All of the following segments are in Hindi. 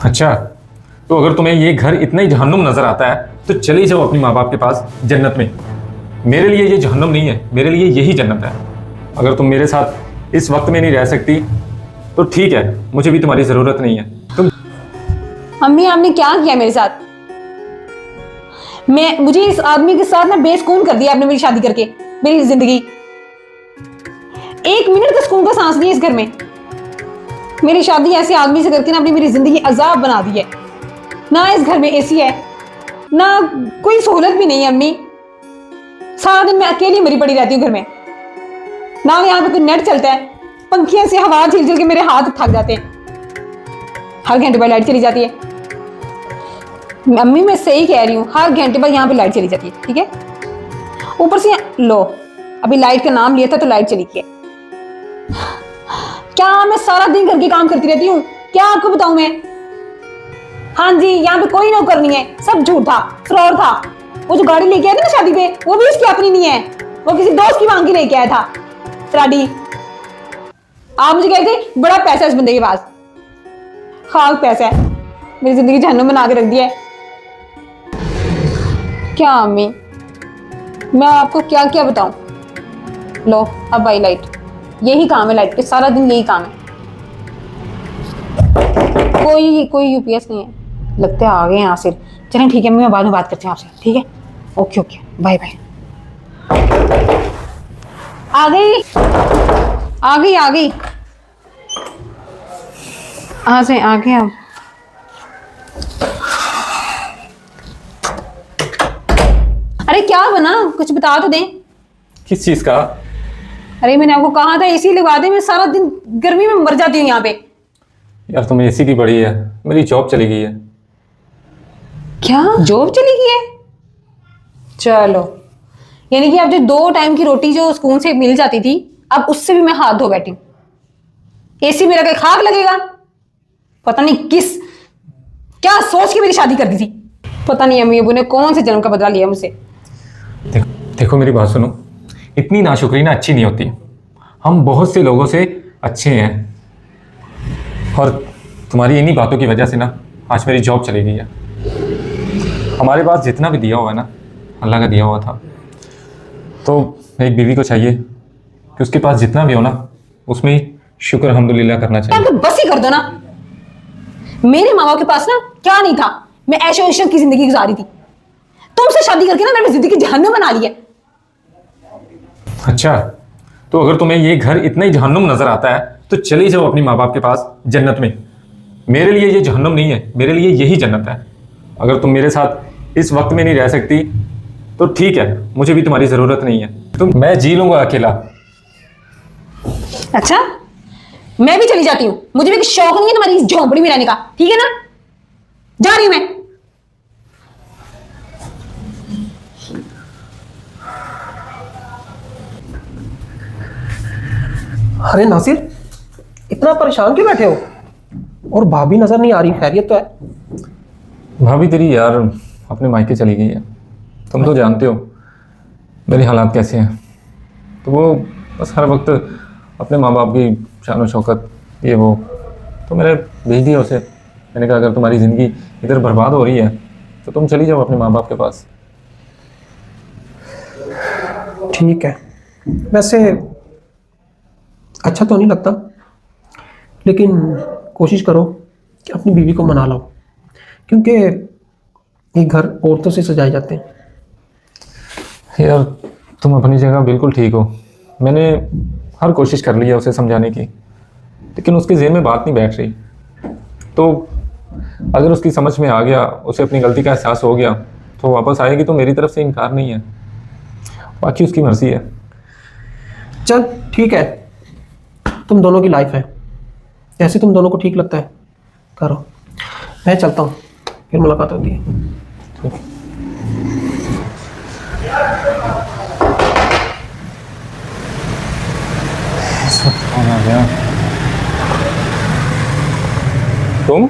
अच्छा, तो अगर तुम्हें ये घर इतना ही जहन्नुम नजर आता है तो चले जाओ अपनी माँ बाप के पास जन्नत में। मेरे लिए ये जहन्नुम नहीं है, मेरे लिए यही जन्नत है। अगर तुम मेरे साथ इस वक्त में नहीं रह सकती तो ठीक है, मुझे भी तुम्हारी जरूरत नहीं है। तुम अम्मी, आपने क्या किया मेरे साथ? मुझे इस आदमी के साथ ना बेसुकून कर दिया आपने, मेरी शादी करके मेरी जिंदगी। एक मिनट का सुकून का सांस नहीं है इस घर में। मेरी शादी ऐसे आदमी से करके ना अपनी मेरी जिंदगी अजाब बना दी है। ना इस घर में एसी है, ना कोई सहूलत भी नहीं है अम्मी। सारा दिन मैं अकेली मरी पड़ी रहती हूँ घर में। ना यहाँ पे कोई नेट चलता है, पंखियों से हवा झिल झिल के मेरे हाथ थक जाते हैं। हर घंटे बाद लाइट चली जाती है। अम्मी मैं सही कह रही हूँ, हर घंटे बाद यहाँ पे लाइट चली जाती है, ठीक है। ऊपर से लो, अभी लाइट का नाम लिया था तो लाइट चली गई। क्या मैं सारा दिन घर के काम करती रहती हूँ? क्या आपको बताऊं मैं? हाँ जी, यहाँ पे कोई नौकर नहीं है, सब झूठ था, फ्रॉड था। वो जो गाड़ी लेके आया था ना शादी पे, वो भी उसकी अपनी नहीं है, वो किसी दोस्त की मांग के लेके आया था फ्राडी। आप मुझे कहते बड़ा पैसा है इस बंदे के पास। खाक पैसा है, मेरी जिंदगी जहन्नुम बना के रख दिया है। क्या अम्मी, मैं आपको क्या क्या बताऊं? लो अब आई लाइट। यही काम है लाइट के, सारा दिन यही काम है। कोई यूपीएस नहीं है, लगता है आ गए यहाँ से। चलें ठीक है, मैं बाद में बात करती हूँ आपसे, ठीक है। Okay okay, bye bye. आ गई आ गई आ गई, आ जाए, आ गए आप। अरे क्या बना, कुछ बता तो दें। किस चीज का? अरे मैंने आपको कहा था एसी लगा दे, मैं सारा दिन गर्मी में मर जाती हूँ यहाँ पे। यार तुम्हें एसी की पड़ी है, मेरी जॉब चली गई है। क्या जॉब चली गई है? चलो, यानी कि अब जो 2 टाइम की रोटी जो सुकून से मिल जाती थी, अब उससे भी मैं हाथ धो बैठी हूँ। एसी मेरा कहीं खाक लगेगा? पता नहीं किस क्या सोच के मेरी शादी कर दी थी। पता नहीं अम्मी अबू ने कौन से जन्म का बदला लिया मुझसे। देखो मेरी बात सुनो, इतनी नाशुक्री ना अच्छी नहीं होती। हम बहुत से लोगों से अच्छे हैं और तुम्हारी इन्हीं बातों की वजह से ना आज मेरी जॉब चली गई है। हमारे पास जितना भी दिया हुआ है ना, अल्लाह का दिया हुआ था। तो एक बीवी को चाहिए कि उसके पास जितना भी हो ना, उसमें ही शुक्र अल्हम्दुलिल्लाह करना चाहिए। तो बस ही कर दो ना। मेरे माँ बाप के पास ना क्या नहीं था, मैं ऐशो इशरत की जिंदगी गुजारी थी। तुमसे शादी करके ना मैंने जिंदगी जहन्नुम बना ली है। अच्छा, तो अगर तुम्हें ये घर इतना ही जहन्नुम नजर आता है तो चले जाओ अपनी माँ बाप के पास जन्नत में। मेरे लिए ये जहन्नुम नहीं है, मेरे लिए यही जन्नत है। अगर तुम मेरे साथ इस वक्त में नहीं रह सकती तो ठीक है, मुझे भी तुम्हारी जरूरत नहीं है। मैं जी लूंगा अकेला। अच्छा, मैं भी चली जाती हूँ, मुझे भी शौक नहीं है तुम्हारी इस झोंपड़ी में रहने का, ठीक है ना। जा रही हूं मैं। अरे नासिर, इतना परेशान क्यों बैठे हो? और भाभी नजर नहीं आ रही, खैरियत तो है? भाभी तेरी यार अपने मायके चली गई है। तुम तो जानते हो मेरे हालात कैसे हैं। तो वो बस हर वक्त अपने माँ बाप की शान शौकत ये वो, तो मैंने भेज दिया उसे। मैंने कहा अगर तुम्हारी ज़िंदगी इधर बर्बाद हो रही है तो तुम चली जाओ अपने माँ बाप के पास। ठीक है, वैसे अच्छा तो नहीं लगता, लेकिन कोशिश करो कि अपनी बीवी को मना लो, क्योंकि ये घर औरतों से सजाए जाते हैं। यार तुम अपनी जगह बिल्कुल ठीक हो। मैंने हर कोशिश कर ली है उसे समझाने की, लेकिन उसके ज़हन में बात नहीं बैठ रही। तो अगर उसकी समझ में आ गया, उसे अपनी गलती का एहसास हो गया, तो वापस आएगी तो मेरी तरफ से इनकार नहीं है, बाकी उसकी मर्जी है। चल ठीक है, तुम दोनों की लाइफ है, ऐसे तुम दोनों को ठीक लगता है करो। मैं चलता हूँ, फिर मुलाकात होती है। आ गया तुम?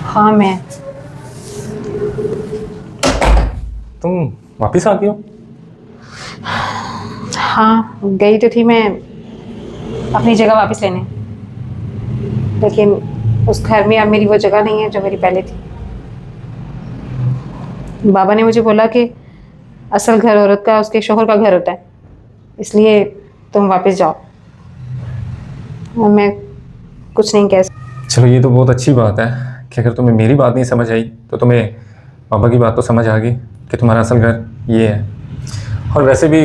हाँ मैं। तुम वापिस आती हो? हाँ गई तो थी मैं अपनी जगह वापस लेने। लेकिन उस घर में अब मेरी वो जगह नहीं है जो मेरी पहले थी। बाबा ने मुझे बोला कि असल घर औरत का उसके शोहर का घर होता है, इसलिए तुम वापस जाओ। और मैं कुछ नहीं कह सकती। चलो ये तो बहुत अच्छी बात है कि अगर तुम्हें मेरी बात नहीं समझ आई तो तुम्हें पापा की बात तो समझ आ गई कि तुम्हारा असल घर ये है। और वैसे भी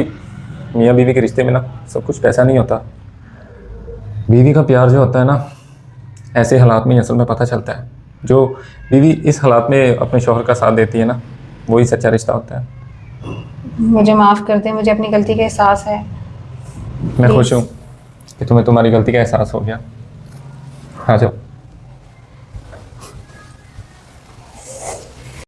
मियाँ बीवी के रिश्ते में ना सब कुछ पैसा नहीं होता। बीवी का प्यार जो होता है ना, ऐसे हालात में ही असल में पता चलता है। जो बीवी इस हालात में अपने शौहर का साथ देती है ना, वही सच्चा रिश्ता होता है। मुझे माफ़ कर दे, मुझे अपनी गलती का एहसास है। मैं खुश हूँ कि तुम्हें तुम्हारी गलती का एहसास हो गया। आ जाओ।